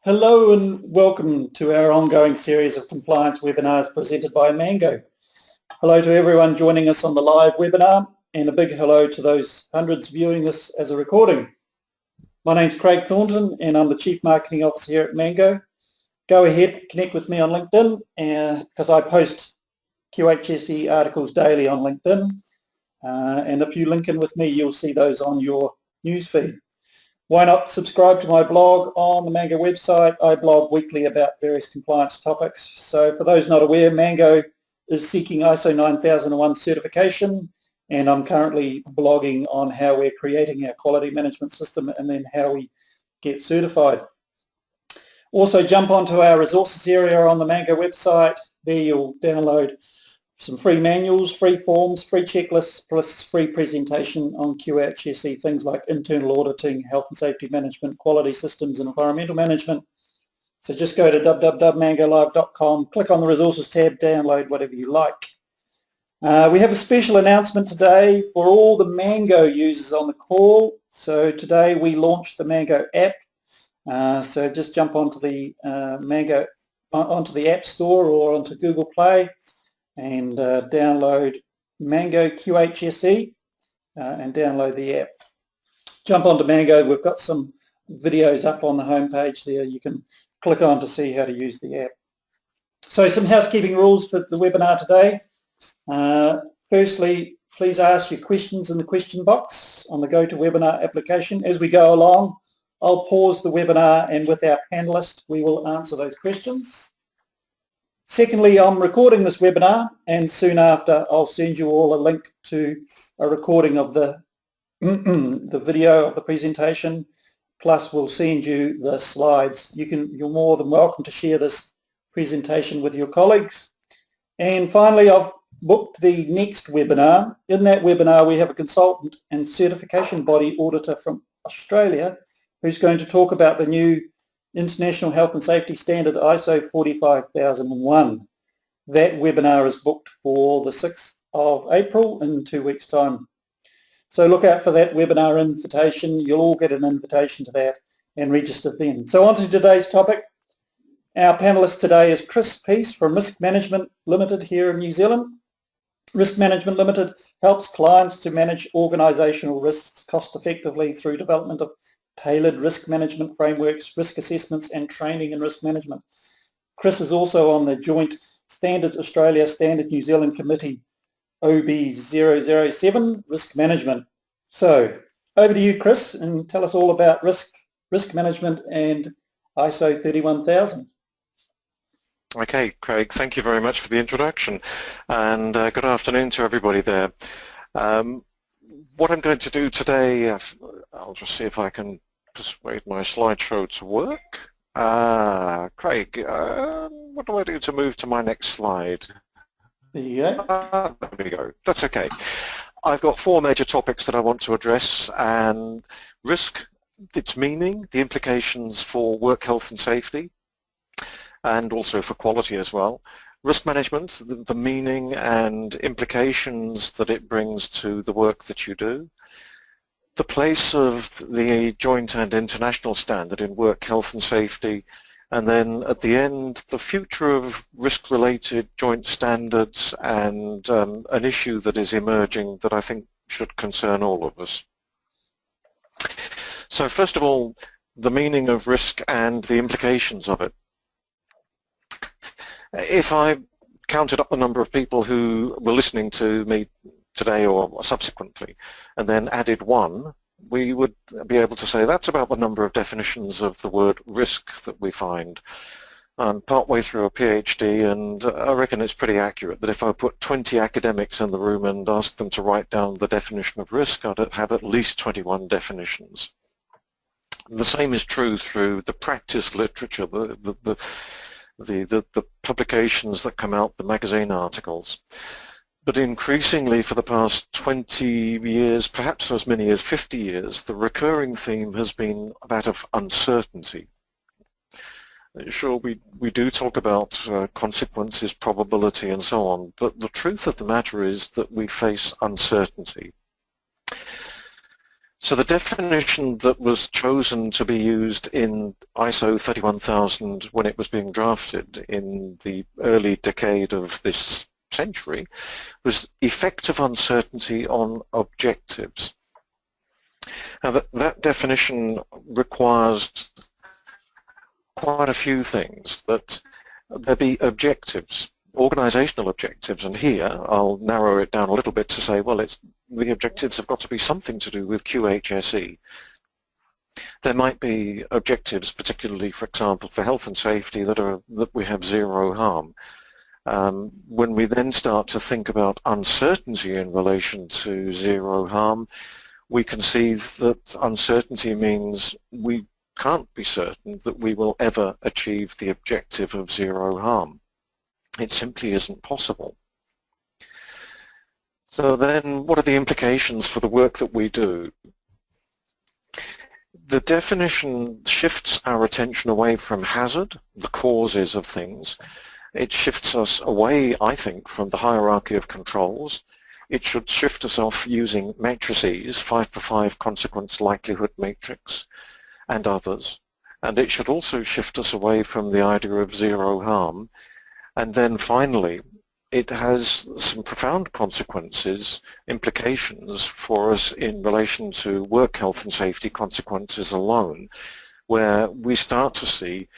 Hello and welcome to our ongoing series of compliance webinars presented by Mango. Hello to everyone joining us on the live webinar and a big hello to those hundreds viewing this as a recording. My name's Craig Thornton and I'm the Chief Marketing Officer here at Mango. Go ahead, connect with me on LinkedIn because I post QHSE articles daily on LinkedIn and if you link in with me you'll see those on your newsfeed. Why not subscribe to my blog on the Mango website? I blog weekly about various compliance topics. So for those not aware, Mango is seeking ISO 9001 certification and I'm currently blogging on how we're creating our quality management system and then how we get certified. Also jump onto our resources area on the Mango website. There you'll download some free manuals, free forms, free checklists, plus free presentation on QHSE, things like internal auditing, health and safety management, quality systems and environmental management. So just go to www.mangolive.com, click on the resources tab, download whatever you like. We have a special announcement today for all the Mango users on the call. So today we launched the Mango app. So just jump onto the Mango, onto the App Store or onto Google Play and download Mango QHSE and download the app. Jump onto Mango, we've got some videos up on the home page there you can click on to see how to use the app. So some housekeeping rules for the webinar today. Firstly, please ask your questions in the question box on the GoToWebinar application. As we go along, I'll pause the webinar and with our panellists we will answer those questions. Secondly, I'm recording this webinar and soon after I'll send you all a link to a recording of the video of the presentation, plus we'll send you the slides. You're more than welcome to share this presentation with your colleagues. And finally, I've booked the next webinar. In that webinar we have a consultant and certification body auditor from Australia who's going to talk about the new International Health and Safety Standard ISO 45001. That webinar is booked for the 6th of April in 2 weeks' time. So look out for that webinar invitation. You'll all get an invitation to that and register then. So on to today's topic. Our panellist today is Chris Peace from Risk Management Limited here in New Zealand. Risk Management Limited helps clients to manage organisational risks cost effectively through development of tailored risk management frameworks, risk assessments and training in risk management. Chris is also on the joint Standards Australia Standard New Zealand Committee OB007 risk management. So over to you, Chris, and tell us all about risk management and ISO 31000. Okay, Craig, thank you very much for the introduction and good afternoon to everybody there. What I'm going to do today, I'll just see if I can persuade my slideshow to work. Craig, what do I do to move to my next slide? There you go. There we go. That's okay. I've got 4 major topics that I want to address, and risk, its meaning, the implications for work health and safety, and also for quality as well. Risk management, the meaning and implications that it brings to the work that you do. The place of the joint and international standard in work health and safety, and then at the end the future of risk-related joint standards and an issue that is emerging that I think should concern all of us. So first of all, the meaning of risk and the implications of it. If I counted up the number of people who were listening to me today or subsequently and then added 1, we would be able to say that's about the number of definitions of the word risk that we find. I'm partway through a PhD and I reckon it's pretty accurate that if I put 20 academics in the room and asked them to write down the definition of risk, I'd have at least 21 definitions. The same is true through the practice literature, the publications that come out, the magazine articles. But increasingly for the past 20 years, perhaps as many as 50 years, the recurring theme has been that of uncertainty. Sure, we do talk about consequences, probability and so on, but the truth of the matter is that we face uncertainty. So the definition that was chosen to be used in ISO 31000 when it was being drafted in the early decade of this century was effective uncertainty on objectives. Now that definition requires quite a few things, that there be objectives, organisational objectives, and here I'll narrow it down a little bit to say, well, the objectives have got to be something to do with QHSE. There might be objectives, particularly, for example, for health and safety, that we have zero harm. When we then start to think about uncertainty in relation to zero harm, we can see that uncertainty means we can't be certain that we will ever achieve the objective of zero harm. It simply isn't possible. So then what are the implications for the work that we do? The definition shifts our attention away from hazard, the causes of things. It shifts us away, I think, from the hierarchy of controls. It should shift us off using matrices, 5x5 consequence likelihood matrix, and others. And it should also shift us away from the idea of zero harm. And then finally, it has some profound consequences, implications for us in relation to work health and safety consequences alone, where we start to see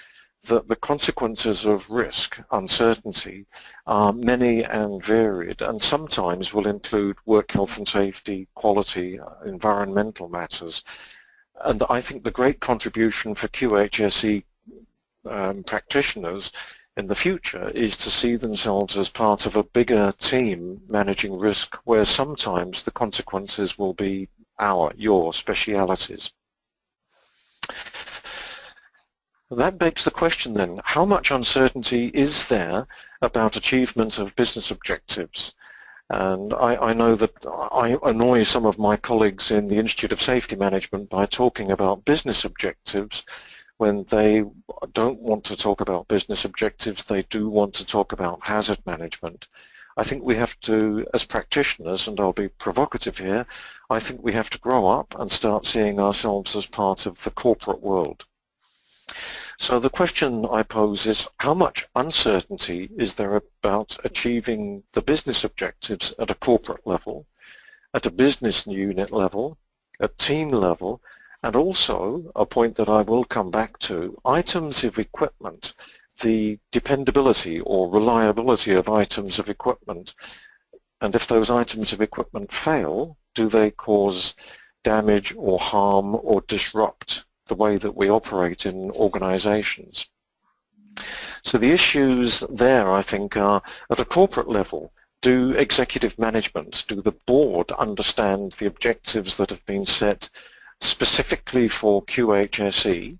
that the consequences of risk, uncertainty, are many and varied, and sometimes will include work health and safety, quality, environmental matters. And I think the great contribution for QHSE practitioners in the future is to see themselves as part of a bigger team managing risk, where sometimes the consequences will be your specialities. That begs the question then, how much uncertainty is there about achievement of business objectives? And I know that I annoy some of my colleagues in the Institute of Safety Management by talking about business objectives when they don't want to talk about business objectives. They do want to talk about hazard management. I think we have to, as practitioners, and I'll be provocative here, I think we have to grow up and start seeing ourselves as part of the corporate world. So the question I pose is, how much uncertainty is there about achieving the business objectives at a corporate level, at a business unit level, at team level, and also, a point that I will come back to, items of equipment, the dependability or reliability of items of equipment. And if those items of equipment fail, do they cause damage or harm or disrupt the way that we operate in organizations? So the issues there, I think, are at a corporate level. Do executive management, do the board understand the objectives that have been set specifically for QHSE,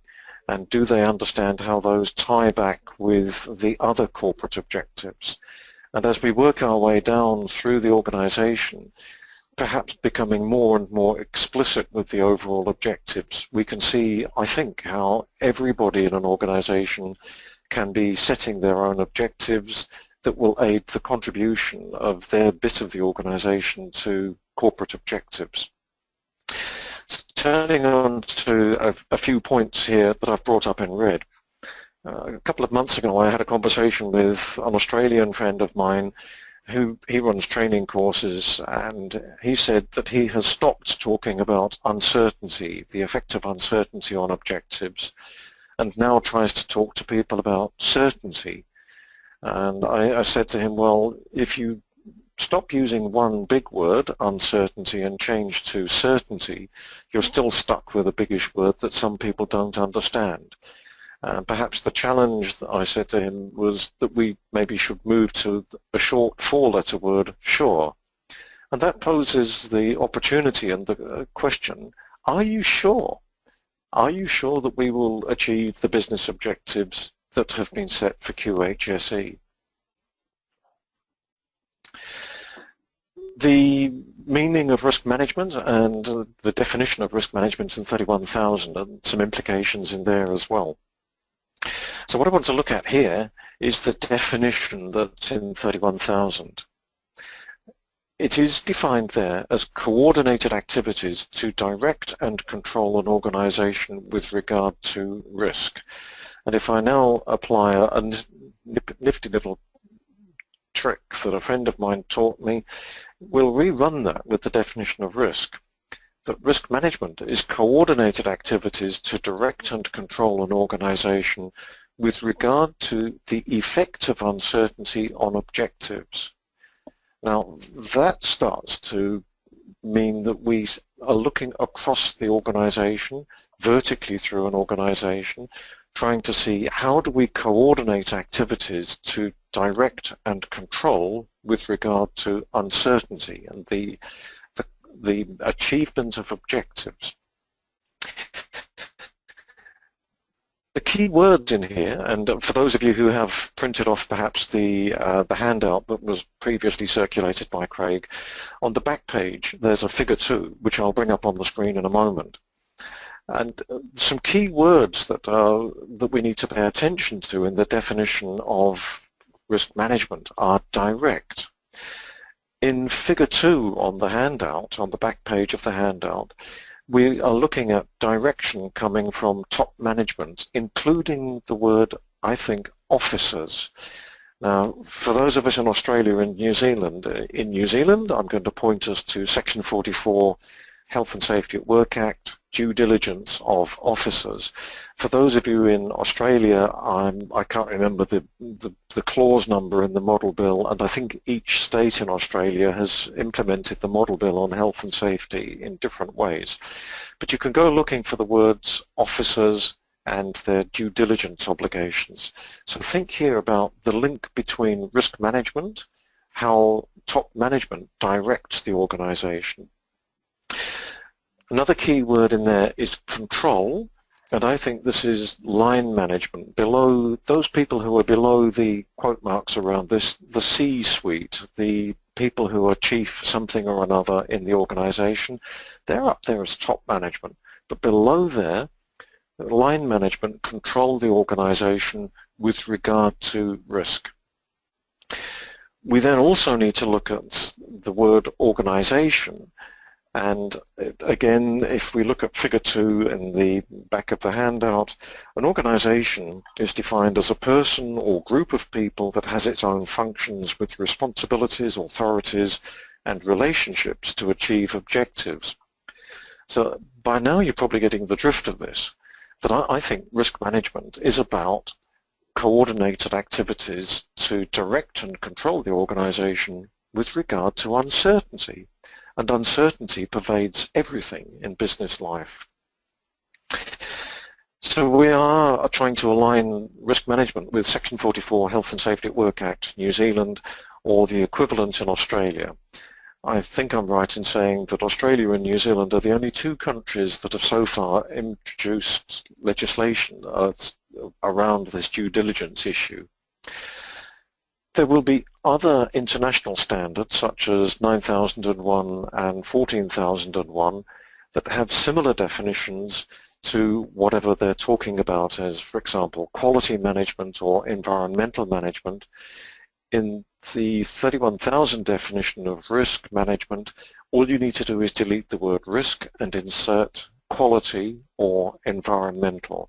and do they understand how those tie back with the other corporate objectives? And as we work our way down through the organization, perhaps becoming more and more explicit with the overall objectives, we can see, I think, how everybody in an organization can be setting their own objectives that will aid the contribution of their bit of the organization to corporate objectives. Turning on to a few points here that I've brought up in red. A couple of months ago I had a conversation with an Australian friend of mine he runs training courses, and he said that he has stopped talking about uncertainty, the effect of uncertainty on objectives, and now tries to talk to people about certainty. And I said to him, well, if you stop using one big word, uncertainty, and change to certainty, you're still stuck with a biggish word that some people don't understand. Perhaps the challenge, that I said to him, was that we maybe should move to a short four-letter word, sure. And that poses the opportunity and the question, are you sure? Are you sure that we will achieve the business objectives that have been set for QHSE? The meaning of risk management and the definition of risk management in 31000 and some implications in there as well. So what I want to look at here is the definition that's in 31000. it is defined there as coordinated activities to direct and control an organisation with regard to risk. And if I now apply a nifty little trick that a friend of mine taught me, we'll rerun that with the definition of risk. That risk management is coordinated activities to direct and control an organisation with regard to the effect of uncertainty on objectives. Now that starts to mean that we are looking across the organisation, vertically through an organisation, trying to see how do we coordinate activities to direct and control with regard to uncertainty and the achievement of objectives. The key words in here, and for those of you who have printed off perhaps the handout that was previously circulated by Craig, on the back page there's a figure 2 which I'll bring up on the screen in a moment. And some key words that we need to pay attention to in the definition of risk management are direct. In figure 2 on the handout, on the back page of the handout, we are looking at direction coming from top management, including the word, I think, officers. Now, for those of us in Australia and New Zealand, I'm going to point us to Section 44, Health and Safety at Work Act, due diligence of officers. For those of you in Australia, I can't remember the clause number in the model bill, and I think each state in Australia has implemented the model bill on health and safety in different ways. But you can go looking for the words officers and their due diligence obligations. So think here about the link between risk management, how top management directs the organisation. Another key word in there is control, and I think this is line management. Below, those people who are below the quote marks around this, the C-suite, the people who are chief something or another in the organisation, they're up there as top management. But below there, line management control the organisation with regard to risk. We then also need to look at the word organisation. And again, if we look at figure 2 in the back of the handout, an organisation is defined as a person or group of people that has its own functions with responsibilities, authorities and relationships to achieve objectives. So by now you're probably getting the drift of this, that I think risk management is about coordinated activities to direct and control the organisation with regard to uncertainty. And uncertainty pervades everything in business life. So we are trying to align risk management with Section 44 Health and Safety at Work Act, New Zealand, or the equivalent in Australia. I think I'm right in saying that Australia and New Zealand are the only 2 countries that have so far introduced legislation around this due diligence issue. There will be other international standards such as 9001 and 14001 that have similar definitions to whatever they're talking about as, for example, quality management or environmental management. In the 31000 definition of risk management, all you need to do is delete the word risk and insert quality or environmental.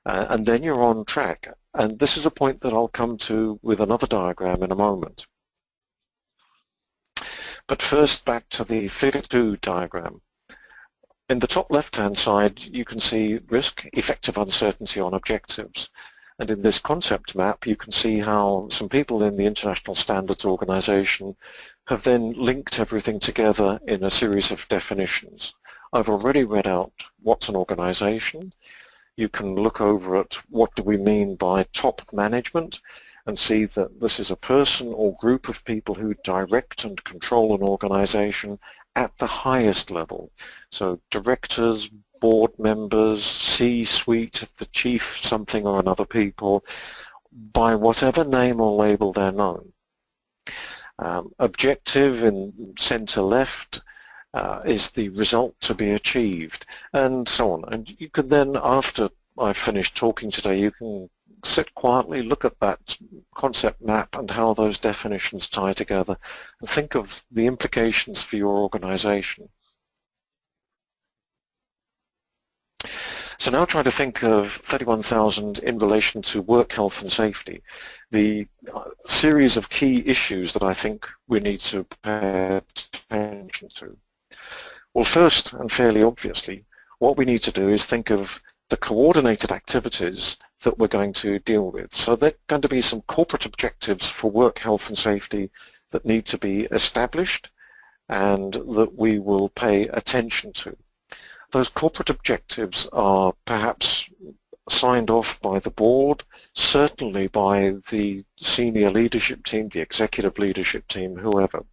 And then you're on track. And this is a point that I'll come to with another diagram in a moment. But first, back to the figure 2 diagram. In the top left-hand side, you can see risk, effective uncertainty on objectives. And in this concept map, you can see how some people in the International Standards Organization have then linked everything together in a series of definitions. I've already read out what's an organization. You can look over at what do we mean by top management and see that this is a person or group of people who direct and control an organization at the highest level. So directors, board members, C-suite, the chief something or another people, by whatever name or label they're known. Objective in center left is the result to be achieved, and so on. And you can then, after I've finished talking today, you can sit quietly, look at that concept map and how those definitions tie together, and think of the implications for your organisation. So now try to think of 31,000 in relation to work health and safety, the series of key issues that I think we need to pay attention to. Well, first and fairly obviously, what we need to do is think of the coordinated activities that we're going to deal with. So there are going to be some corporate objectives for work health and safety that need to be established and that we will pay attention to. Those corporate objectives are perhaps signed off by the board, certainly by the senior leadership team, the executive leadership team, whoever.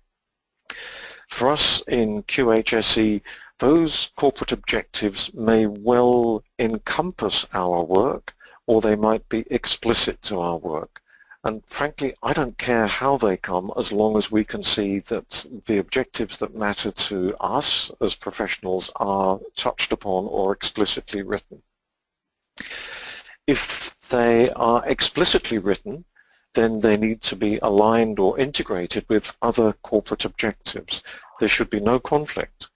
For us in QHSE, those corporate objectives may well encompass our work, or they might be explicit to our work. And frankly, I don't care how they come as long as we can see that the objectives that matter to us as professionals are touched upon or explicitly written. If they are explicitly written, then they need to be aligned or integrated with other corporate objectives. There should be no conflict.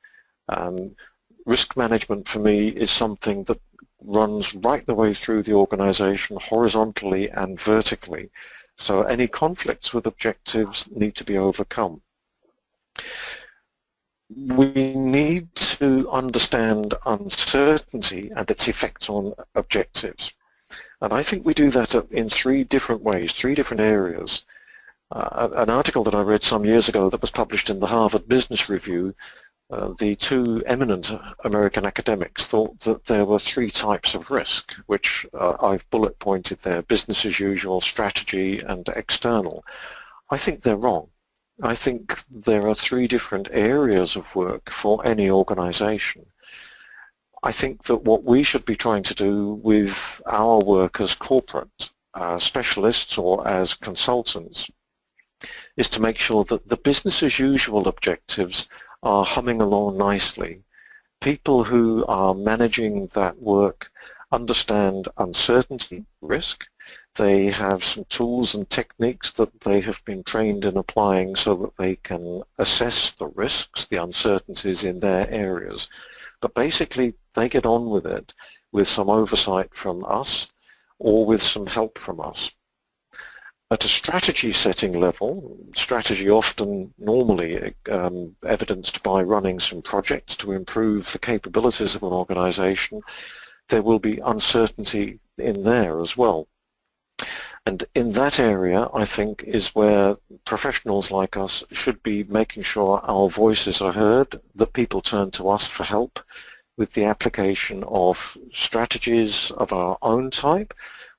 Risk management for me is something that runs right the way through the organization, horizontally and vertically. So any conflicts with objectives need to be overcome. We need to understand uncertainty and its effect on objectives. And I think we do that in three different ways, three different areas. An article that I read some years ago that was published in the Harvard Business Review, the two eminent American academics thought that there were three types of risk, which I've bullet pointed there: business as usual, strategy, and external. I think they're wrong. I think there are three different areas of work for any organization. I think that what we should be trying to do with our work as corporate specialists or as consultants is to make sure that the business as usual objectives are humming along nicely. People who are managing that work understand uncertainty, risk. They have some tools and techniques that they have been trained in applying so that they can assess the risks, the uncertainties in their areas. But basically, they get on with it with some oversight from us or with some help from us. At a strategy setting level, strategy often normally evidenced by running some projects to improve the capabilities of an organization, there will be uncertainty in there as well. And in that area, I think, is where professionals like us should be making sure our voices are heard, that people turn to us for help with the application of strategies of our own type,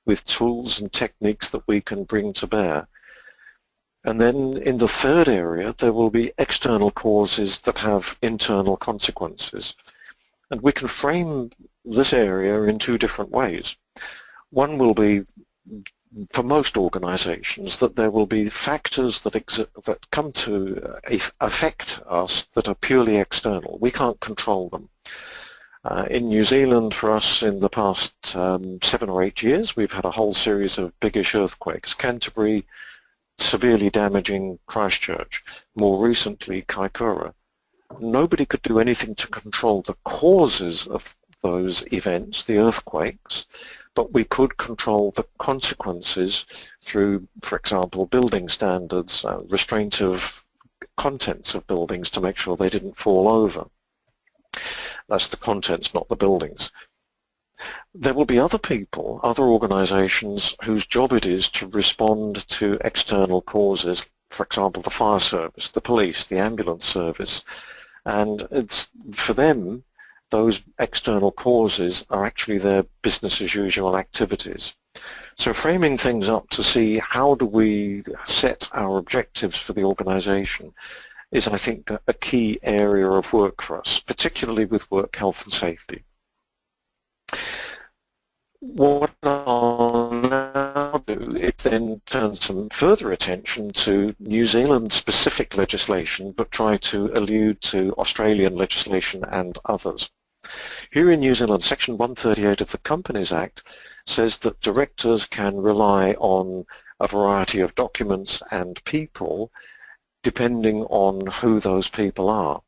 with tools and techniques that we can bring to bear. And then in the third area, there will be external causes that have internal consequences. And we can frame this area in two different ways. One will be, for most organizations, that there will be factors that come to affect us that are purely external. We can't control them. In New Zealand, for us, in the past 7 or 8 years, we've had a whole series of biggish earthquakes. Canterbury, severely damaging Christchurch, more recently Kaikoura. Nobody could do anything to control the causes of those events, the earthquakes, but we could control the consequences through, for example, building standards, restraint of contents of buildings to make sure they didn't fall over. That's the contents, not the buildings. There will be other people, other organizations whose job it is to respond to external causes, for example, the fire service, the police, the ambulance service, and it's for them, those external causes are actually their business as usual activities. So framing things up to see how do we set our objectives for the organization is, I think, a key area of work for us, particularly with work health and safety. What I'll now do is then turn some further attention to New Zealand specific legislation, but try to allude to Australian legislation and others. Here in New Zealand, Section 138 of the Companies Act says that directors can rely on a variety of documents and people depending on who those people are.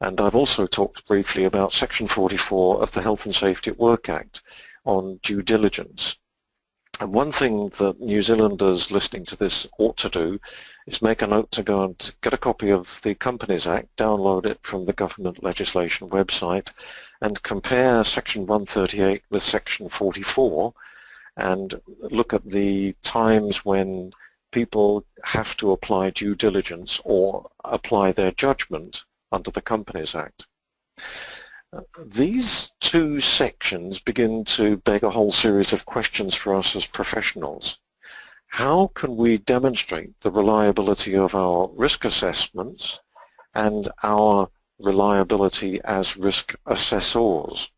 And I've also talked briefly about Section 44 of the Health and Safety at Work Act on due diligence. And one thing that New Zealanders listening to this ought to do is make a note to go and get a copy of the Companies Act, download it from the government legislation website, and compare Section 138 with Section 44 and look at the times when people have to apply due diligence or apply their judgment under the Companies Act. These two sections begin to beg a whole series of questions for us as professionals. How can we demonstrate the reliability of our risk assessments and our reliability as risk assessors?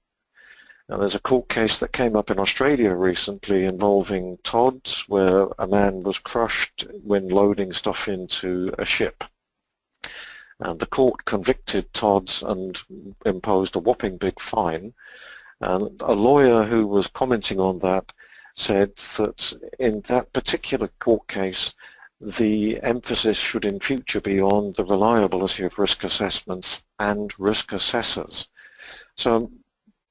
Now, there's a court case that came up in Australia recently involving Tods, where a man was crushed when loading stuff into a ship. And the court convicted Tods and imposed a whopping big fine. And a lawyer who was commenting on that said that in that particular court case, the emphasis should in future be on the reliability of risk assessments and risk assessors. So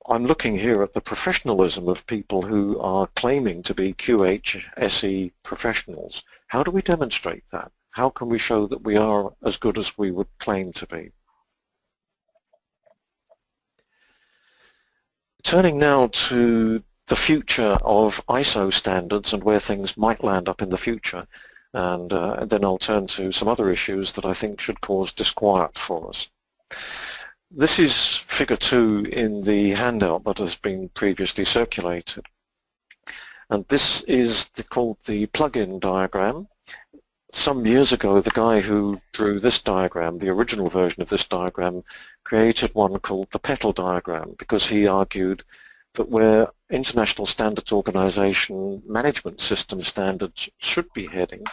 I'm looking here at the professionalism of people who are claiming to be QHSE professionals. How do we demonstrate that? How can we show that we are as good as we would claim to be? Turning now to the future of ISO standards and where things might land up in the future, and then I'll turn to some other issues that I think should cause disquiet for us. This is figure 2 in the handout that has been previously circulated, and this is called the plug-in diagram. Some years ago, the guy who drew this diagram, the original version of this diagram, created one called the petal diagram because he argued that where International Standards Organization management system standards should be heading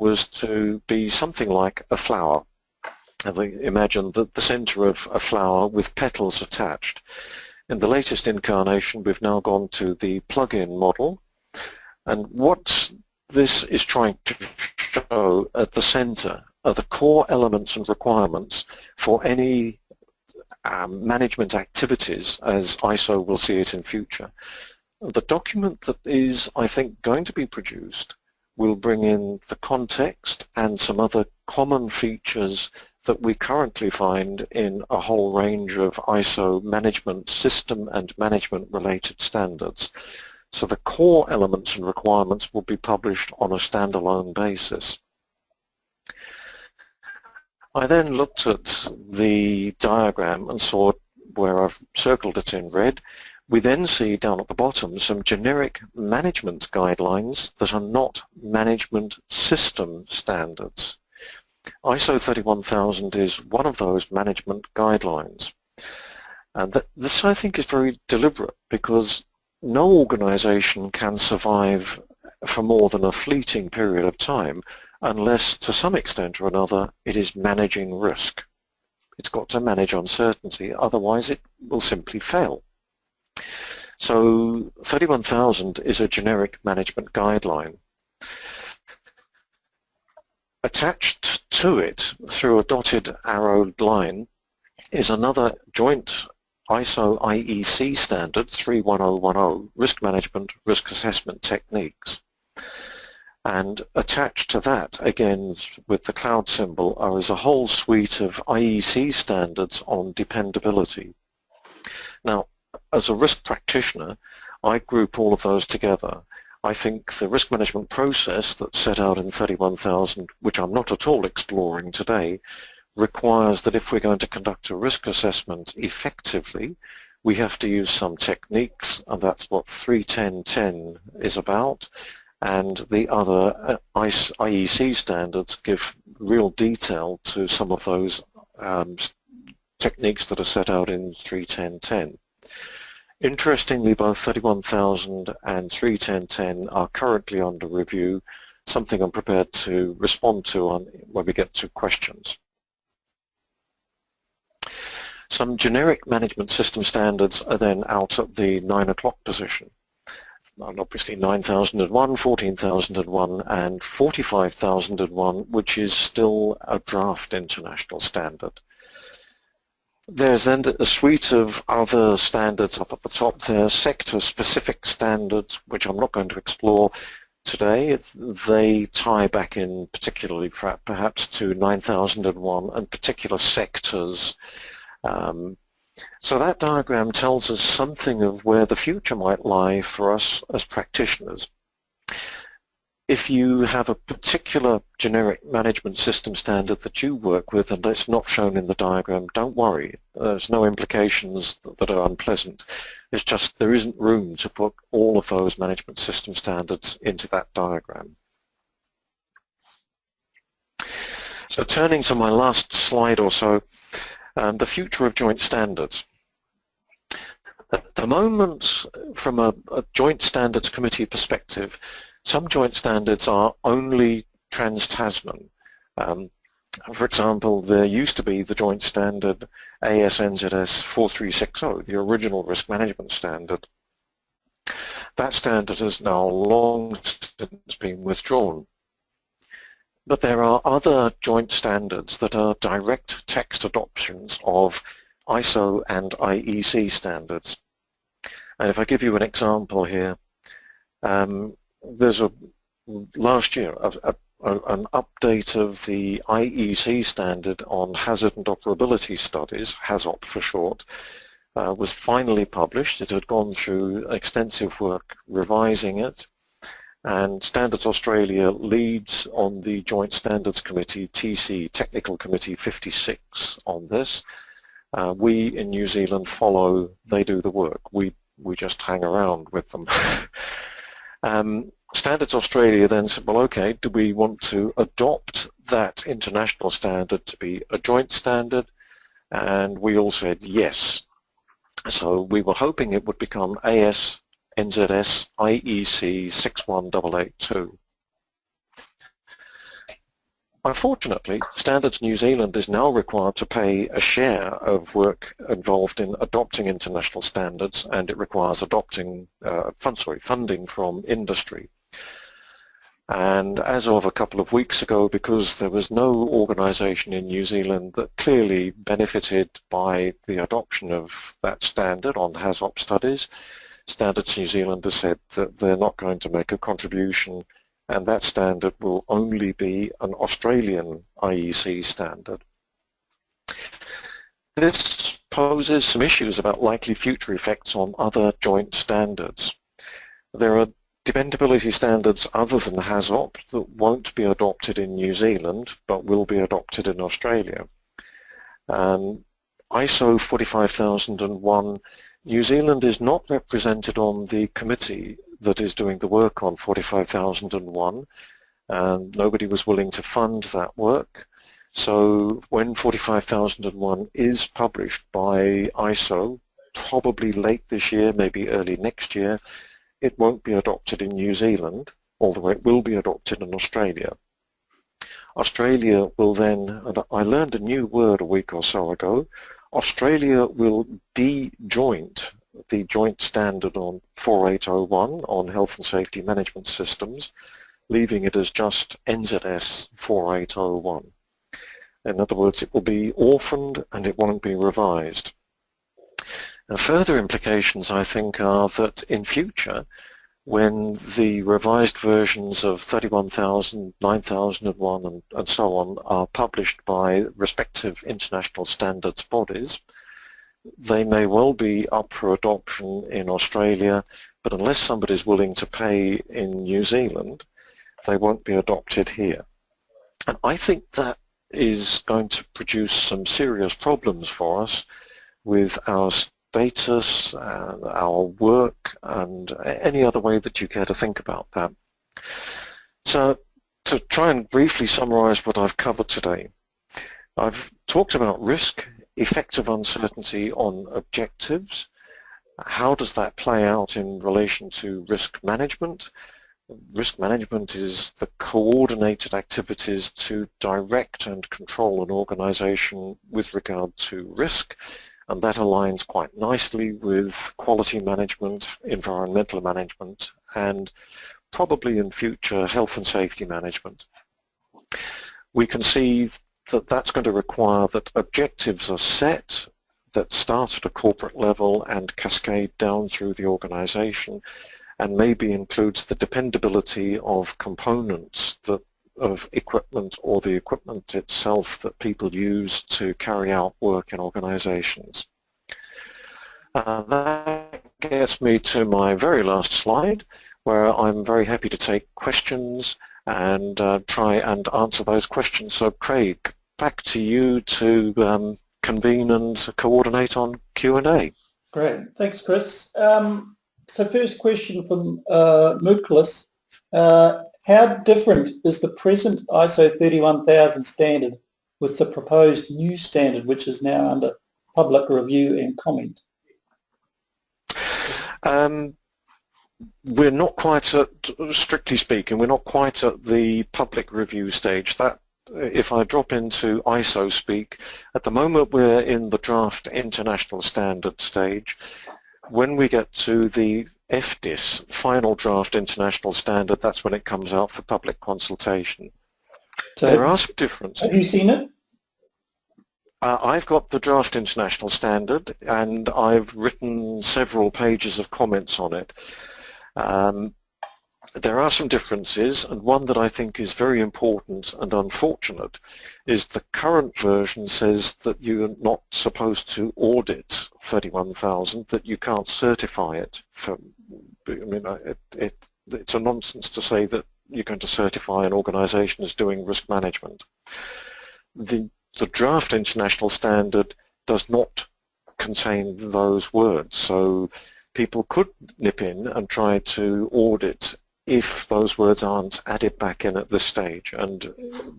was to be something like a flower. And imagine the center of a flower with petals attached. In the latest incarnation, we've now gone to the plug-in model, and what this is trying to show at the center are the core elements and requirements for any management activities as ISO will see it in future. The document that is, I think, going to be produced will bring in the context and some other common features that we currently find in a whole range of ISO management system and management related standards. So the core elements and requirements will be published on a standalone basis. I then looked at the diagram and saw where I've circled it in red. We then see down at the bottom some generic management guidelines that are not management system standards. ISO 31000 is one of those management guidelines. And this, I think, is very deliberate because no organization can survive for more than a fleeting period of time unless, to some extent or another, it is managing risk. It's got to manage uncertainty, otherwise it will simply fail. So 31000 is a generic management guideline. Attached to it, through a dotted arrowed line, is another joint ISO IEC standard 31010, Risk Management, Risk Assessment Techniques. And attached to that, again with the cloud symbol, is a whole suite of IEC standards on dependability. Now, as a risk practitioner, I group all of those together. I think the risk management process that's set out in 31000, which I'm not at all exploring today, requires that if we're going to conduct a risk assessment effectively, we have to use some techniques, and that's what 31010 is about. And the other IEC standards give real detail to some of those techniques that are set out in 31010. Interestingly, both 31000 and 31010 are currently under review, something I'm prepared to respond to when we get to questions. Some generic management system standards are then out at the 9 o'clock position. obviously 9001, 14001 and 45001, which is still a draft international standard. There's then a suite of other standards up at the top there, sector-specific standards, which I'm not going to explore today. They tie back in particularly perhaps to 9001 and particular sectors. So that diagram tells us something of where the future might lie for us as practitioners. If you have a particular generic management system standard that you work with and it's not shown in the diagram, don't worry. There's no implications that are unpleasant. It's just there isn't room to put all of those management system standards into that diagram. So turning to my last slide or so, the future of joint standards. At the moment, from a Joint Standards Committee perspective, some joint standards are only trans-Tasman. For example, there used to be the joint standard AS/NZS 4360, the original risk management standard. That standard has now long since been withdrawn. But there are other joint standards that are direct text adoptions of ISO and IEC standards. And if I give you an example here, there's last year an update of the IEC standard on hazard and operability studies, HAZOP for short, was finally published. It had gone through extensive work revising it, and Standards Australia leads on the Joint Standards Committee, TC, Technical Committee 56 on this. We in New Zealand follow, they do the work. We just hang around with them. Standards Australia then said, well, okay, do we want to adopt that international standard to be a joint standard? And we all said yes. So we were hoping it would become AS/NZS IEC 61882. Unfortunately, Standards New Zealand is now required to pay a share of work involved in adopting international standards, and it requires adopting funding from industry. And as of a couple of weeks ago, because there was no organisation in New Zealand that clearly benefited by the adoption of that standard on HAZOP studies, Standards New Zealand has said that they're not going to make a contribution, and that standard will only be an Australian IEC standard. This poses some issues about likely future effects on other joint standards. There are dependability standards other than HAZOP that won't be adopted in New Zealand but will be adopted in Australia. ISO 45001, New Zealand is not represented on the committee that is doing the work on 45001, and nobody was willing to fund that work. So when 45001 is published by ISO, probably late this year, maybe early next year, it won't be adopted in New Zealand, although it will be adopted in Australia. Australia will then, and I learned a new word a week or so ago, Australia will de-joint the joint standard on 4801 on health and safety management systems, leaving it as just NZS 4801. In other words, it will be orphaned and it won't be revised. Now, further implications, I think, are that in future, when the revised versions of 31000, 9001 and so on are published by respective international standards bodies, they may well be up for adoption in Australia, but unless somebody is willing to pay in New Zealand, they won't be adopted here. And I think that is going to produce some serious problems for us with our status, our work, and any other way that you care to think about that. So to try and briefly summarize what I've covered today, I've talked about risk, effective uncertainty on objectives. How does that play out in relation to risk management? Risk management is the coordinated activities to direct and control an organization with regard to risk, and that aligns quite nicely with quality management, environmental management, and probably in future health and safety management. We can see that that's going to require that objectives are set that start at a corporate level and cascade down through the organisation, and maybe includes the dependability of components of equipment or the equipment itself that people use to carry out work in organisations. That gets me to my very last slide, where I'm very happy to take questions and try and answer those questions. So Craig, back to you to convene and coordinate on Q&A. Great, thanks Chris. So first question from Muklis. How different is the present ISO 31000 standard with the proposed new standard, which is now under public review and comment? We're not quite at, strictly speaking, we're not quite at the public review stage. That, if I drop into ISO speak, at the moment we're in the draft international standard stage. When we get to the FDIS, final draft international standard, that's when it comes out for public consultation. So there are some differences. Have you seen it? I've got the draft international standard and I've written several pages of comments on it. There are some differences, and one that I think is very important and unfortunate is the current version says that you're not supposed to audit 31,000, that you can't certify it. It's a nonsense to say that you're going to certify an organisation as doing risk management. The draft international standard does not contain those words, so people could nip in and try to audit if those words aren't added back in at this stage. And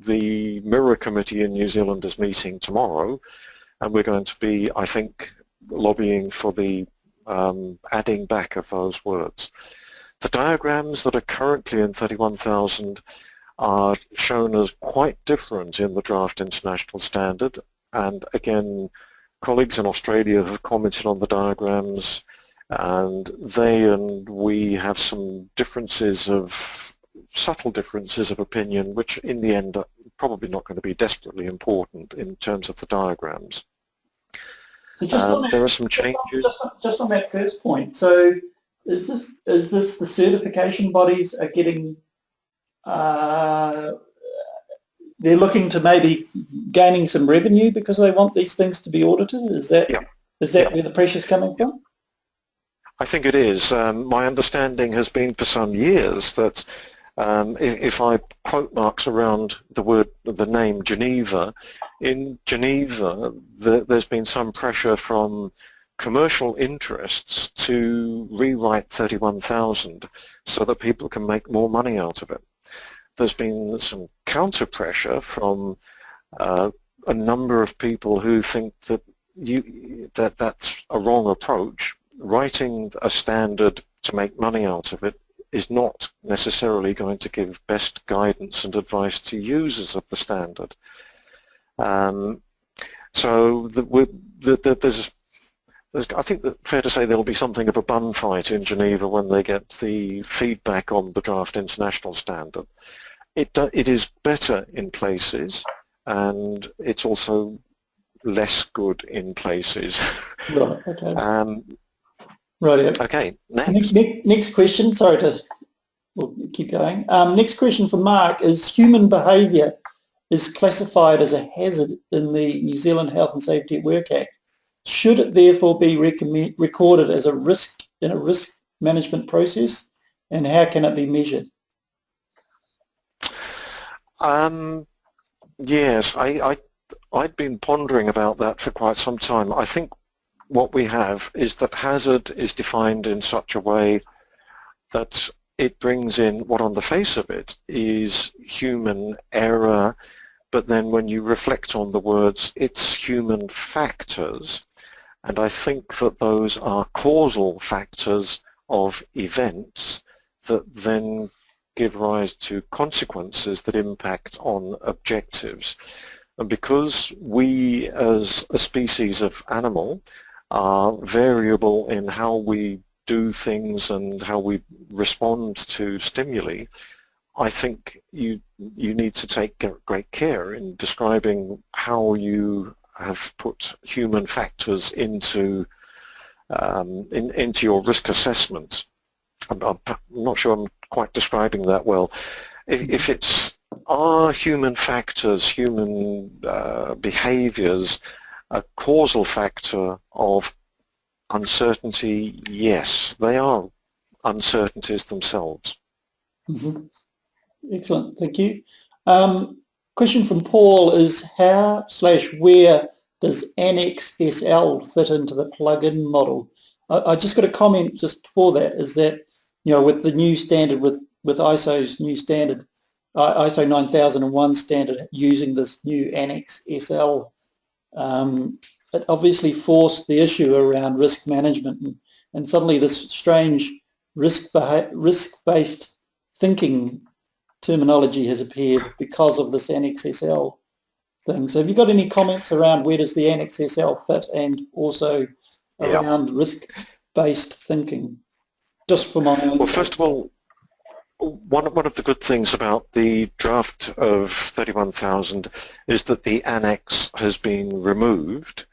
the Mirror Committee in New Zealand is meeting tomorrow, and we're going to be, I think, lobbying for the adding back of those words. The diagrams that are currently in 31,000 are shown as quite different in the draft international standard, and again, colleagues in Australia have commented on the diagrams, and they and we have some differences of, subtle differences of opinion, which in the end are probably not going to be desperately important in terms of the diagrams. So there are some changes. Just on that first point, so is this the certification bodies are getting, they're looking to maybe gaining some revenue because they want these things to be audited? Is that, where the pressure's coming from? I think it is. My understanding has been for some years that if I quote marks around the name Geneva, in Geneva there's been some pressure from commercial interests to rewrite 31,000 so that people can make more money out of it. There's been some counter pressure from a number of people who think that that's a wrong approach. Writing a standard to make money out of it is not necessarily going to give best guidance and advice to users of the standard. So I think that fair to say there'll be something of a bun fight in Geneva when they get the feedback on the draft international standard. It is better in places, and it's also less good in places. Right, okay. Right. Okay, next. Next question, we'll keep going. Next question from Mark is, human behaviour is classified as a hazard in the New Zealand Health and Safety at Work Act. Should it therefore be recorded as a risk in a risk management process, and how can it be measured? Yes, I'd been pondering about that for quite some time. I think what we have is that hazard is defined in such a way that it brings in what on the face of it is human error, but then when you reflect on the words, it's human factors. And I think that those are causal factors of events that then give rise to consequences that impact on objectives. And because we as a species of animal are variable in how we do things and how we respond to stimuli, I think you need to take great care in describing how you have put human factors into your risk assessment. I'm not sure I'm quite describing that well. If it's are human factors, human behaviors, a causal factor of uncertainty? Yes, they are uncertainties themselves. Mm-hmm. Excellent, thank you. Question from Paul is how/where does Annex SL fit into the plug-in model? I just got a comment just before that, is that, with the new standard, with ISO's new standard, ISO 9001 standard, using this new Annex SL, it obviously forced the issue around risk management, and suddenly this strange risk-based thinking terminology has appeared because of this Annex SL thing. So have you got any comments around where does the Annex SL fit, and also around risk-based thinking? Just for my own. Well, first of all, one of the good things about the draft of 31,000 is that the annex has been removed.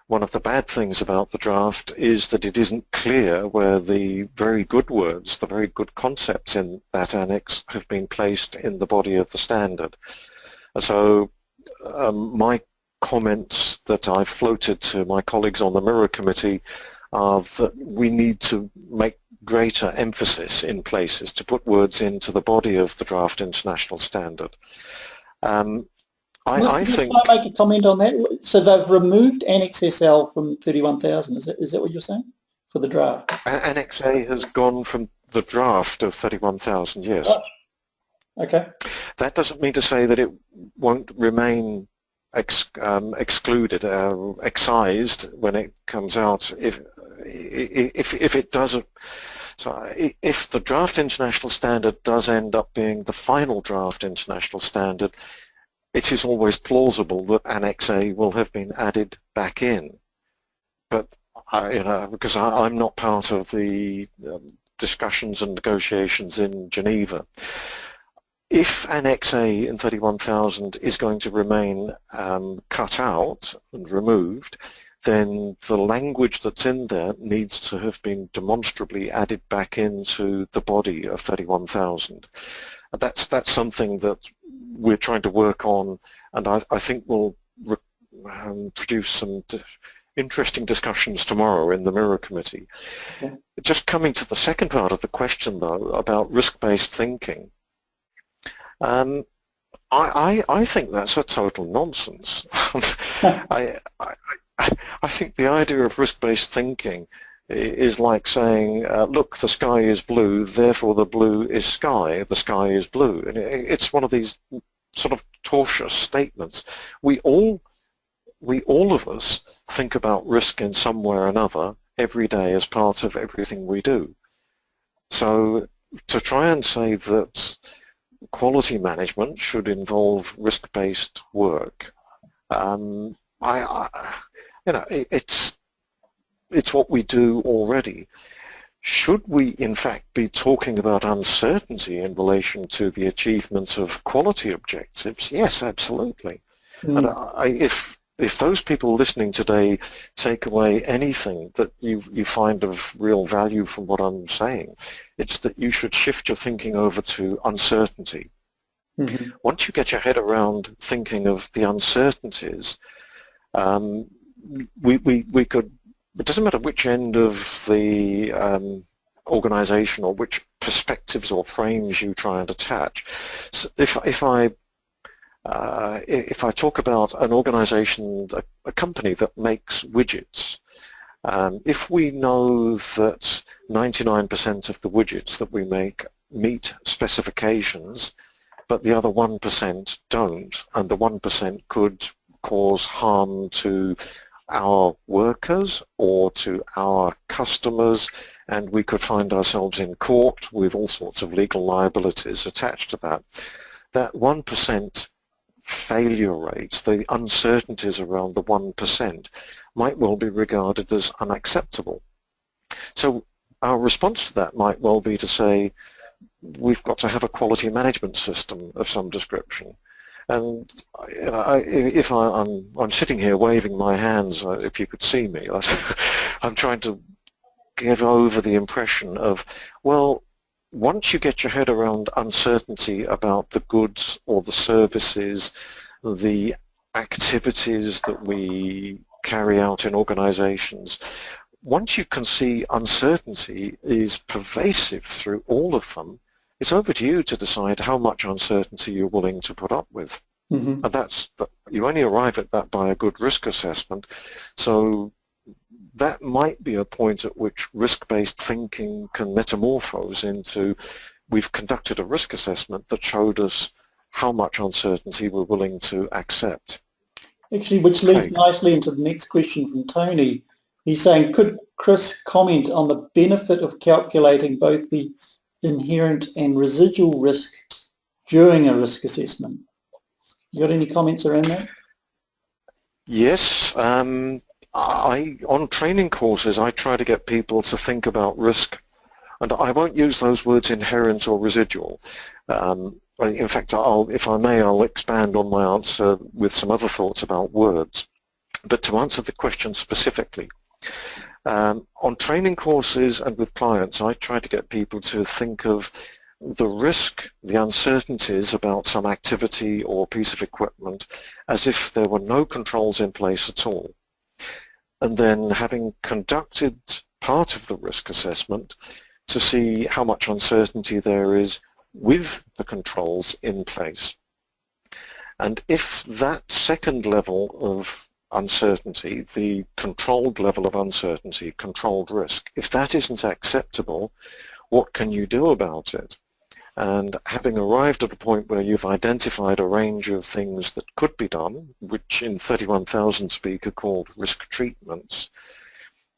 One of the bad things about the draft is that it isn't clear where the very good words, the very good concepts in that annex have been placed in the body of the standard. And so my comments that I've floated to my colleagues on the Mirror Committee are that we need to make greater emphasis in places to put words into the body of the draft international standard. I think... Can I make a comment on that? So they've removed Annex SL from 31,000, is that what you're saying, for the draft? Annex A has gone from the draft of 31,000, yes. Oh, okay. That doesn't mean to say that it won't remain excluded, excised when it comes out, if it doesn't. So if the draft international standard does end up being the final draft international standard, it is always plausible that Annex A will have been added back in. But because I'm not part of the discussions and negotiations in Geneva, if Annex A in 31,000 is going to remain cut out and removed, then the language that's in there needs to have been demonstrably added back into the body of 31,000. That's something that we're trying to work on, and I think will produce some interesting discussions tomorrow in the Mirror Committee. Okay. Just coming to the second part of the question, though, about risk-based thinking, I think that's a total nonsense. I think the idea of risk-based thinking is like saying, look, the sky is blue, therefore the blue is sky, the sky is blue. And it's one of these sort of tortious statements. We all of us think about risk in some way or another every day as part of everything we do. So to try and say that quality management should involve risk-based work, it's what we do already. Should we in fact be talking about uncertainty in relation to the achievement of quality objectives? Yes, absolutely. And if those people listening today take away anything that you find of real value from what I'm saying, it's that you should shift your thinking over to uncertainty. Mm-hmm. Once you get your head around thinking of the uncertainties, we could, it doesn't matter which end of the organization or which perspectives or frames you try and attach. So if I talk about an organization, a company that makes widgets, if we know that 99% of the widgets that we make meet specifications, but the other 1% don't, and the 1% could cause harm to our workers or to our customers, and we could find ourselves in court with all sorts of legal liabilities attached to that. That 1% failure rates, the uncertainties around the 1%, might well be regarded as unacceptable. So our response to that might well be to say, we've got to have a quality management system of some description. And I'm sitting here waving my hands, if you could see me, I'm trying to give over the impression of, well, once you get your head around uncertainty about the goods or the services, the activities that we carry out in organizations, once you can see uncertainty is pervasive through all of them, it's over to you to decide how much uncertainty you're willing to put up with. Mm-hmm. And you only arrive at that by a good risk assessment. So that might be a point at which risk-based thinking can metamorphose into, we've conducted a risk assessment that showed us how much uncertainty we're willing to accept. Actually, which leads nicely into the next question from Tony. He's saying, could Chris comment on the benefit of calculating both the inherent and residual risk during a risk assessment? You got any comments around that? Yes. On training courses, I try to get people to think about risk, and I won't use those words inherent or residual. In fact, if I may, I'll expand on my answer with some other thoughts about words. But to answer the question specifically, on training courses and with clients, I try to get people to think of the risk, the uncertainties about some activity or piece of equipment as if there were no controls in place at all. And then having conducted part of the risk assessment to see how much uncertainty there is with the controls in place. And if that second level of uncertainty, the controlled level of uncertainty, controlled risk, if that isn't acceptable, what can you do about it? And having arrived at a point where you've identified a range of things that could be done, which in 31,000 speak are called risk treatments,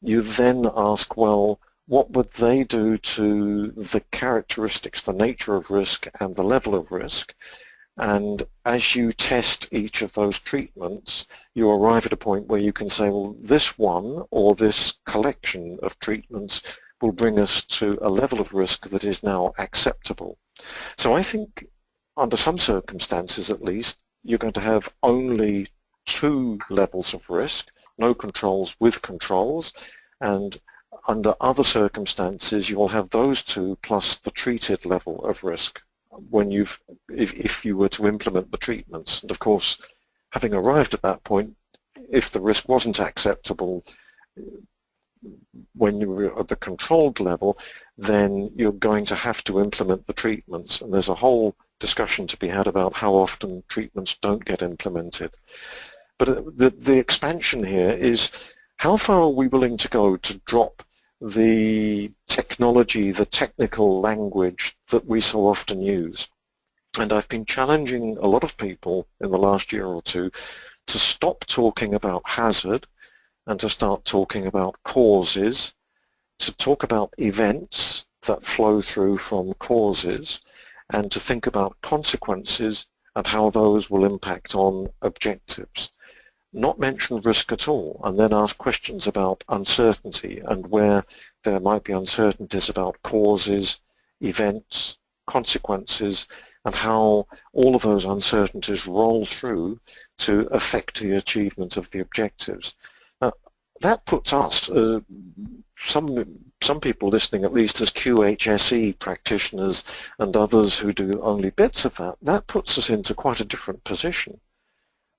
you then ask, well, what would they do to the characteristics, the nature of risk and the level of risk? And as you test each of those treatments, you arrive at a point where you can say, well, this one or this collection of treatments will bring us to a level of risk that is now acceptable. So I think under some circumstances at least, you're going to have only two levels of risk, no controls with controls, and under other circumstances you will have those two plus the treated level of risk when if you were to implement the treatments. And of course, having arrived at that point, if the risk wasn't acceptable when you were at the controlled level, then you're going to have to implement the treatments. And there's a whole discussion to be had about how often treatments don't get implemented. But the expansion here is, how far are we willing to go to drop the technology, the technical language that we so often use? And I've been challenging a lot of people in the last year or two to stop talking about hazard and to start talking about causes, to talk about events that flow through from causes, and to think about consequences and how those will impact on objectives. Not mention risk at all, and then ask questions about uncertainty and where there might be uncertainties about causes, events, consequences, and how all of those uncertainties roll through to affect the achievement of the objectives. Now, that puts us, some people listening at least as QHSE practitioners and others who do only bits of that, that puts us into quite a different position.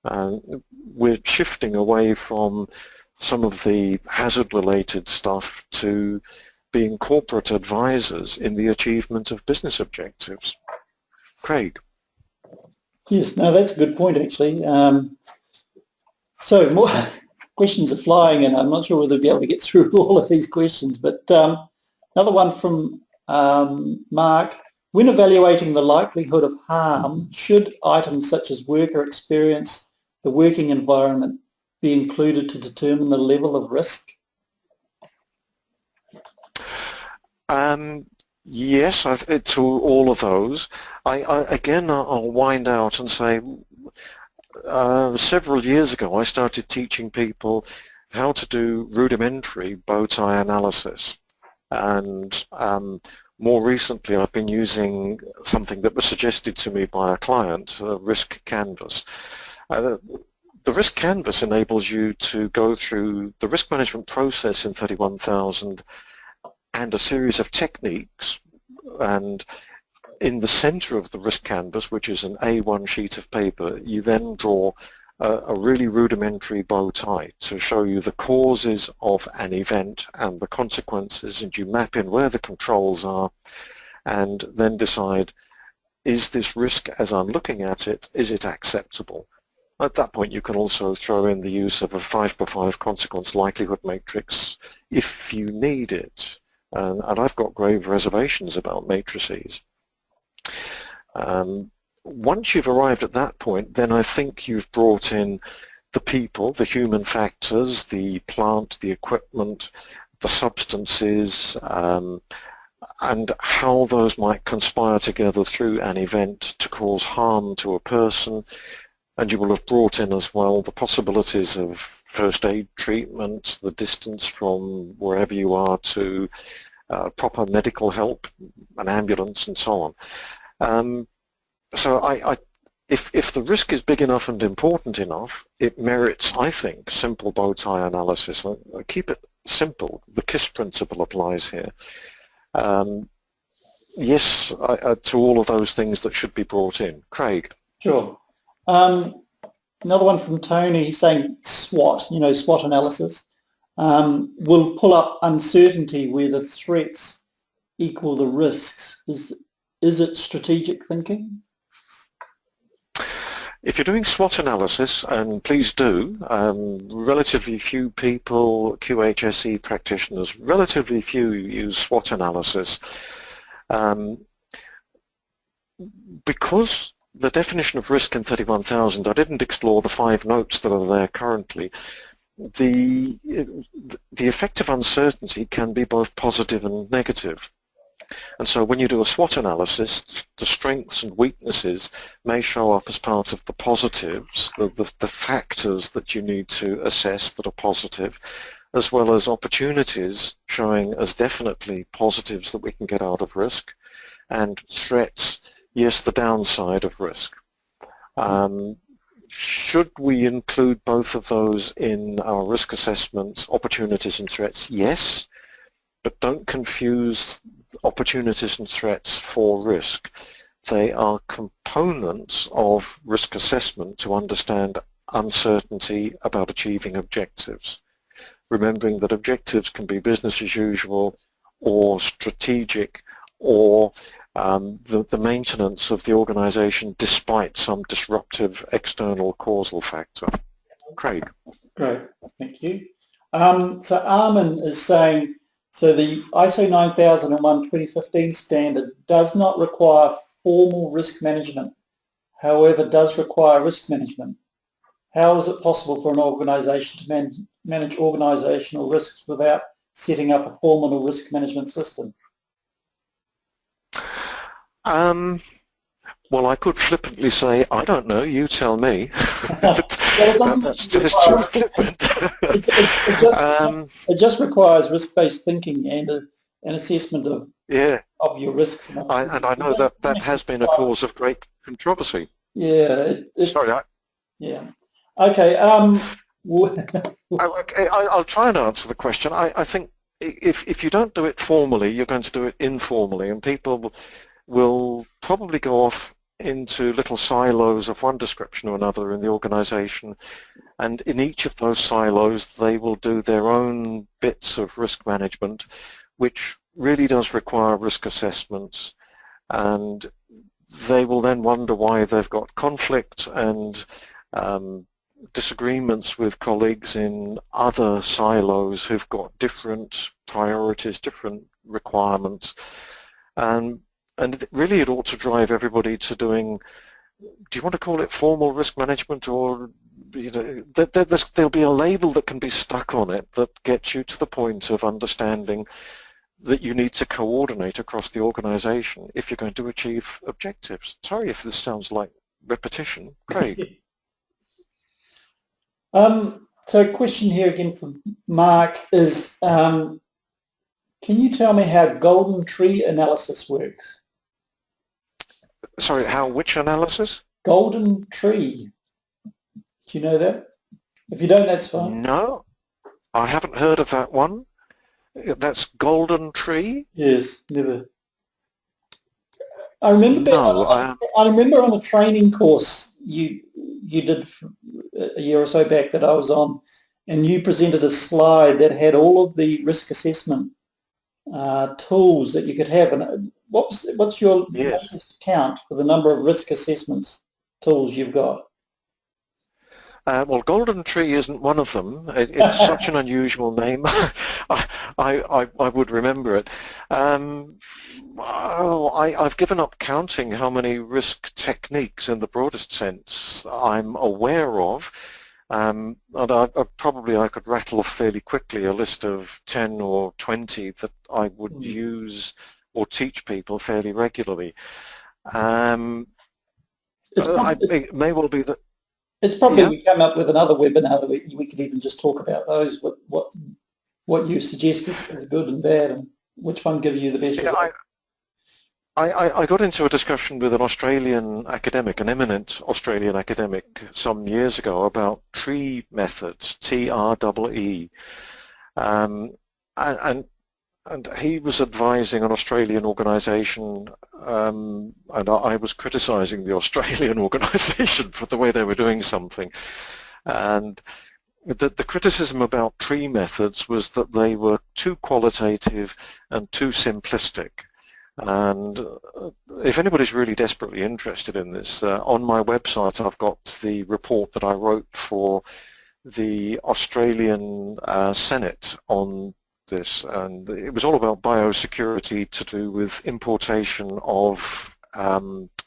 And we're shifting away from some of the hazard-related stuff to being corporate advisors in the achievement of business objectives. Craig? Yes, no, that's a good point actually. So more questions are flying in. I'm not sure whether we'll be able to get through all of these questions, but another one from Mark. When evaluating the likelihood of harm, should items such as worker experience, the working environment, be included to determine the level of risk? Yes, to all of those. Again, I'll wind out and say, several years ago I started teaching people how to do rudimentary bow tie analysis, and more recently I've been using something that was suggested to me by a client, Risk Canvas. The Risk Canvas enables you to go through the risk management process in 31,000 and a series of techniques, and in the center of the risk canvas, which is an A1 sheet of paper, you then draw a really rudimentary bow tie to show you the causes of an event and the consequences, and you map in where the controls are and then decide, is this risk as I'm looking at it, is it acceptable? At that point you can also throw in the use of a 5x5 consequence likelihood matrix if you need it. And I've got grave reservations about matrices. Once you've arrived at that point, then I think you've brought in the people, the human factors, the plant, the equipment, the substances, and how those might conspire together through an event to cause harm to a person. And you will have brought in as well the possibilities of first aid treatment, the distance from wherever you are to proper medical help, an ambulance and so on. So if the risk is big enough and important enough, it merits, I think, simple bow tie analysis. I keep it simple. The KISS principle applies here. Yes, to all of those things that should be brought in. Craig? Sure. Another one from Tony, he's saying SWOT, SWOT analysis, will pull up uncertainty where the threats equal the risks. Is it strategic thinking? If you're doing SWOT analysis, and please do, relatively few people, QHSE practitioners, relatively few use SWOT analysis. Because the definition of risk in 31,000, I didn't explore the 5 notes that are there currently. The effect of uncertainty can be both positive and negative. And so when you do a SWOT analysis, the strengths and weaknesses may show up as part of the positives, the factors that you need to assess that are positive, as well as opportunities showing as definitely positives that we can get out of risk, and threats, yes, the downside of risk. Should we include both of those in our risk assessment, opportunities and threats? Yes, but don't confuse opportunities and threats for risk. They are components of risk assessment to understand uncertainty about achieving objectives. Remembering that objectives can be business as usual or strategic or the maintenance of the organisation despite some disruptive external causal factor. Craig? Great, thank you. So Armin is saying, so the ISO 9001 2015 standard does not require formal risk management, however does require risk management. How is it possible for an organisation to manage organisational risks without setting up a formal risk management system? Well, I could flippantly say, I don't know, you tell me. That's just too flippant. It just requires risk-based thinking and an assessment of your risks. And I know that has been a cause of great controversy. Yeah. Sorry. Yeah. Okay. I'll try and answer the question. I think if you don't do it formally, you're going to do it informally, and people will probably go off into little silos of one description or another in the organisation, and in each of those silos they will do their own bits of risk management, which really does require risk assessments, and they will then wonder why they've got conflict and disagreements with colleagues in other silos who've got different priorities, different requirements, and really it ought to drive everybody to doing, do you want to call it formal risk management, or there'll be a label that can be stuck on it that gets you to the point of understanding that you need to coordinate across the organisation if you're going to achieve objectives. Sorry if this sounds like repetition. Craig? So a question here again from Mark is, can you tell me how golden tree analysis works? Sorry, which analysis? Golden tree. Do you know that? If you don't, that's fine. No, I haven't heard of that one. That's golden tree? Yes, never. I remember. No, I remember on a training course you did a year or so back that I was on, and you presented a slide that had all of the risk assessment tools that you could have. And what's your latest count for the number of risk assessments tools you've got? Well, golden tree isn't one of them. It's such an unusual name. I would remember it. I've given up counting how many risk techniques in the broadest sense I'm aware of. And I could rattle off fairly quickly a list of 10 or 20 that I would use or teach people fairly regularly. It may well be that. It's probably we come up with another webinar that we could even just talk about those. What you suggested is good and bad, and which one gives you the best result. I got into a discussion with an Australian academic, an eminent Australian academic, some years ago about tree methods, TREE, and he was advising an Australian organisation, and I was criticising the Australian organisation for the way they were doing something. And the criticism about tree methods was that they were too qualitative and too simplistic. And if anybody's really desperately interested in this, on my website I've got the report that I wrote for the Australian Senate on this, and it was all about biosecurity to do with importation of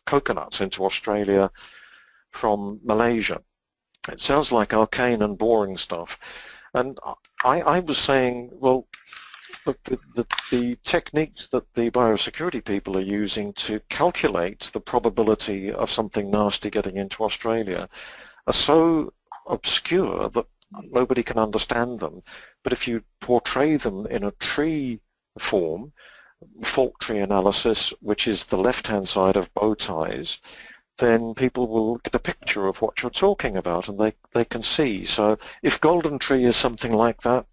coconuts into Australia from Malaysia. It sounds like arcane and boring stuff, and I was saying, well, look, the techniques that the biosecurity people are using to calculate the probability of something nasty getting into Australia are so obscure that nobody can understand them. But if you portray them in a tree form, fault tree analysis, which is the left-hand side of bow ties, then people will get a picture of what you're talking about, and they can see. So if golden tree is something like that,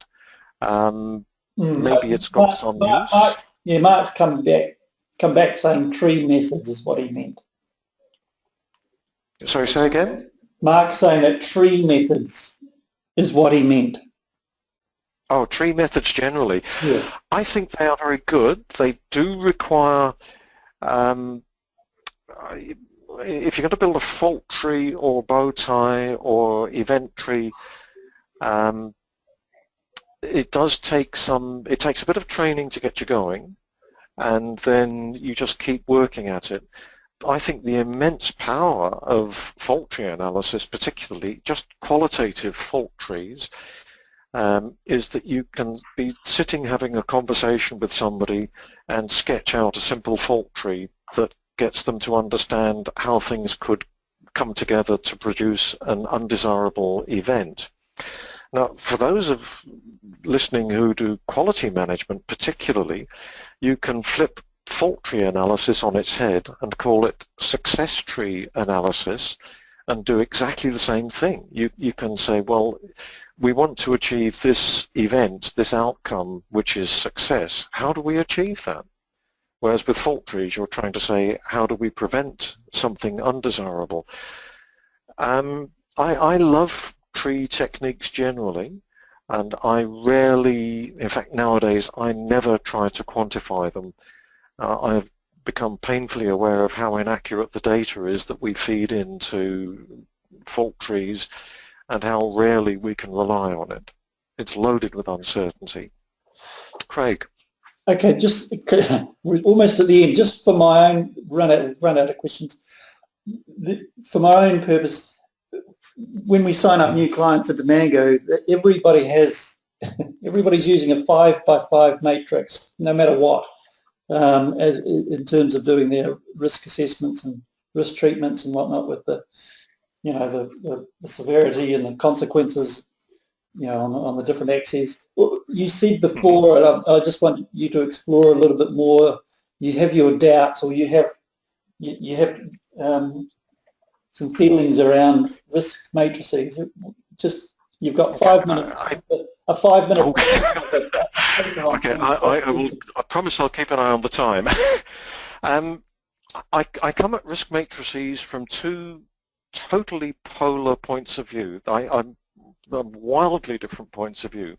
maybe it's got some use. Mark's come back saying tree methods is what he meant. Sorry, say again? Mark's saying that tree methods is what he meant. Oh, tree methods generally. Yeah. I think they are very good. They do require, if you're going to build a fault tree or bow tie or event tree, it takes a bit of training to get you going, and then you just keep working at it. I think the immense power of fault tree analysis, particularly just qualitative fault trees, is that you can be sitting having a conversation with somebody and sketch out a simple fault tree that gets them to understand how things could come together to produce an undesirable event. Now, for those of listening who do quality management particularly, you can flip fault tree analysis on its head and call it success tree analysis and do exactly the same thing. You can say, well, we want to achieve this event, this outcome, which is success. How do we achieve that? Whereas with fault trees, you're trying to say, how do we prevent something undesirable? I love tree techniques generally, and I rarely, in fact nowadays, I never try to quantify them. I've become painfully aware of how inaccurate the data is that we feed into fault trees and how rarely we can rely on it. It's loaded with uncertainty. Craig. Okay, we're almost at the end. Just for my own, run out of questions. For my own purpose, when we sign up new clients at Mango, everybody's using a 5x5 matrix, no matter what, in terms of doing their risk assessments and risk treatments and whatnot with the you know, the severity and the consequences, you know, on the different axes. You said before, and I just want you to explore a little bit more. You have your doubts, or you have some feelings around risk matrices. Just, you've got 5 minutes. A 5-minute. Okay, I promise I'll keep an eye on the time. I come at risk matrices from two totally polar points of view. I'm wildly different points of view.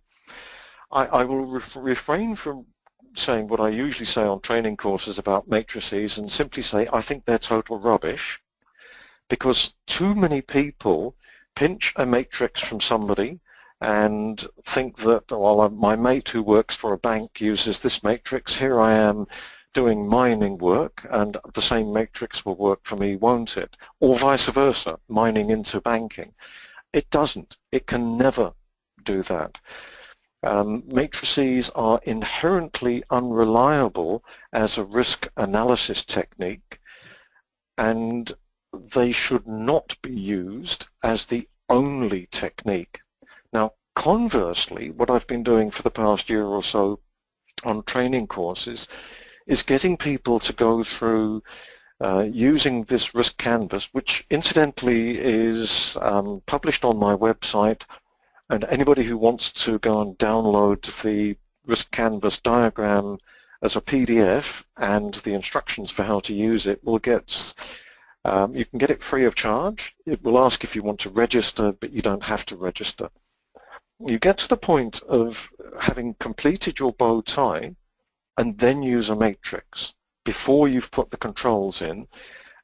I will refrain from saying what I usually say on training courses about matrices and simply say I think they're total rubbish, because too many people pinch a matrix from somebody and think that, well, my mate who works for a bank uses this matrix, here I am doing mining work, and the same matrix will work for me, won't it? Or vice versa, mining into banking. It doesn't. It can never do that. Matrices are inherently unreliable as a risk analysis technique, and they should not be used as the only technique. Now, conversely, what I've been doing for the past year or so on training courses is getting people to go through using this risk canvas, which incidentally is published on my website, and anybody who wants to go and download the risk canvas diagram as a PDF and the instructions for how to use it will get, you can get it free of charge. It will ask if you want to register, but you don't have to register. You get to the point of having completed your bow tie and then use a matrix before you've put the controls in,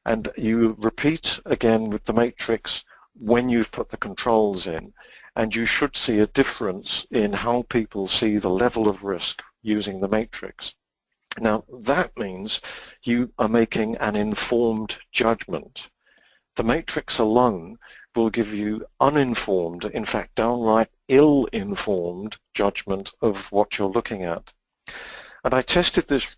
and you repeat again with the matrix when you've put the controls in, and you should see a difference in how people see the level of risk using the matrix. Now, that means you are making an informed judgment. The matrix alone will give you uninformed, in fact downright ill-informed judgment of what you're looking at. And I tested this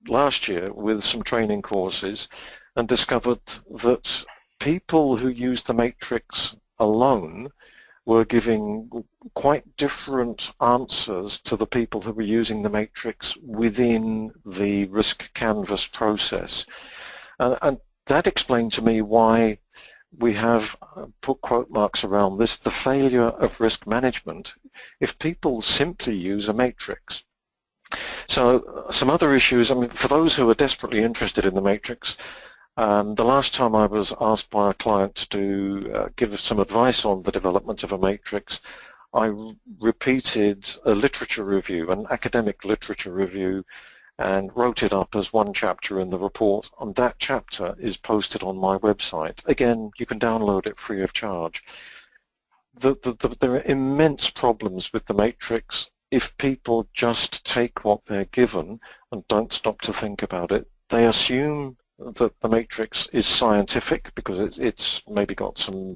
last year with some training courses and discovered that people who used the matrix alone were giving quite different answers to the people who were using the matrix within the risk canvas process. And that explained to me why we have put quote marks around this, the failure of risk management, if people simply use a matrix. So some other issues, I mean, for those who are desperately interested in the matrix, the last time I was asked by a client to give us some advice on the development of a matrix, I repeated a literature review, an academic literature review, and wrote it up as one chapter in the report, and that chapter is posted on my website. Again, you can download it free of charge. There are immense problems with the matrix if people just take what they're given and don't stop to think about it. They assume that the matrix is scientific because it's maybe got some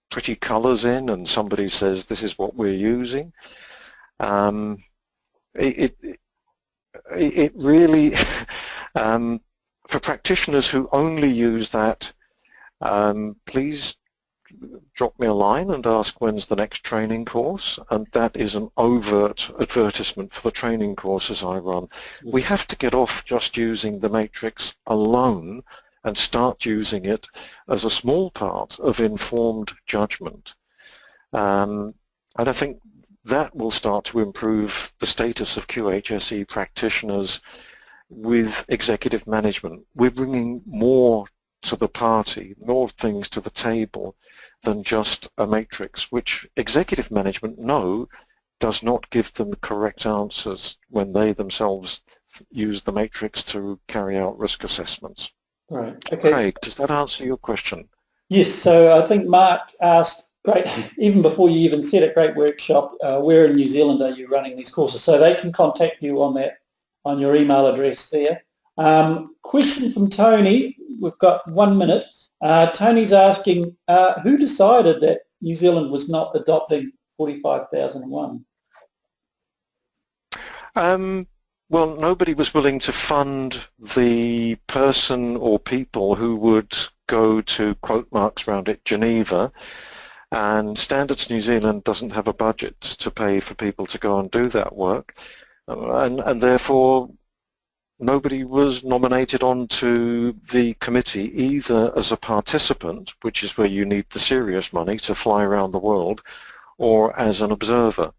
pretty colors in, and somebody says this is what we're using. It really, for practitioners who only use that, please drop me a line and ask when's the next training course, and that is an overt advertisement for the training courses I run. We have to get off just using the matrix alone and start using it as a small part of informed judgment. And I think that will start to improve the status of QHSE practitioners with executive management. We're bringing more to the party, more things to the table than just a matrix, which executive management know does not give them correct answers when they themselves use the matrix to carry out risk assessments. Right. Okay. Craig, does that answer your question? Yes. So I think Mark asked, great, even before you even said it, great workshop. Where in New Zealand are you running these courses? So they can contact you on that, on your email address there. Question from Tony. We've got 1 minute. Tony's asking, who decided that New Zealand was not adopting 45,001? Well, nobody was willing to fund the person or people who would go to, quote marks around it, Geneva, and Standards New Zealand doesn't have a budget to pay for people to go and do that work, and therefore nobody was nominated onto the committee either as a participant, which is where you need the serious money to fly around the world, or as an observer.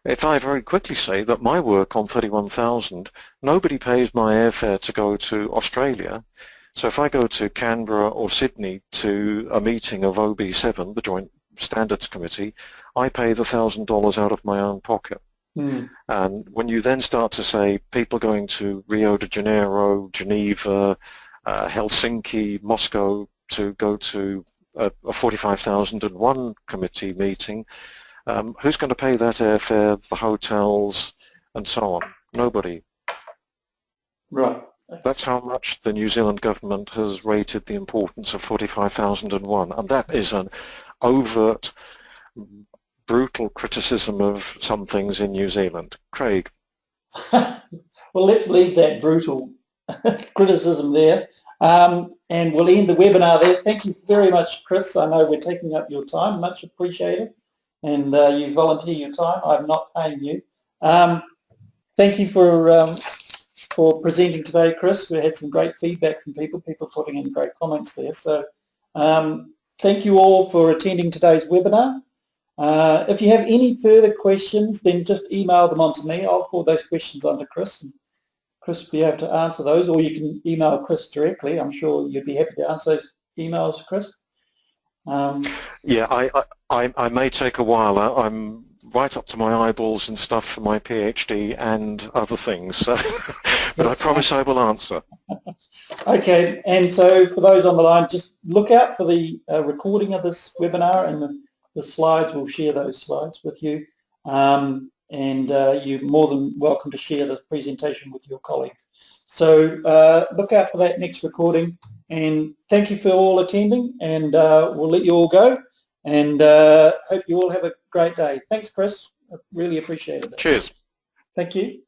If I very quickly say that my work on 31,000, nobody pays my airfare to go to Australia. So if I go to Canberra or Sydney to a meeting of OB007, the Joint Standards Committee, I pay the $1,000 out of my own pocket. And when you then start to say people going to Rio de Janeiro, Geneva, Helsinki, Moscow to go to a 45,001 committee meeting, who's going to pay that airfare, the hotels, and so on? Nobody. Right. That's how much the New Zealand government has rated the importance of 45,001, and that is an overt, brutal criticism of some things in New Zealand. Craig. Well, let's leave that brutal criticism there, and we'll end the webinar there. Thank you very much, Chris. I know we're taking up your time, much appreciated, and you volunteer your time. I'm not paying you. Thank you for presenting today, Chris. We had some great feedback from people putting in great comments there. So thank you all for attending today's webinar. If you have any further questions, then just email them on to me. I'll forward those questions on to Chris, and Chris will be able to answer those, or you can email Chris directly. I'm sure you'd be happy to answer those emails, Chris. Yeah, I may take a while. I'm right up to my eyeballs and stuff for my PhD and other things, so, but I promise I will answer. Okay, and so for those on the line, just look out for the recording of this webinar, and the slides, we'll share those slides with you, and you're more than welcome to share the presentation with your colleagues. So look out for that next recording, and thank you for all attending, and we'll let you all go, and hope you all have a great day. Thanks, Chris. I really appreciate it. Cheers. Thank you.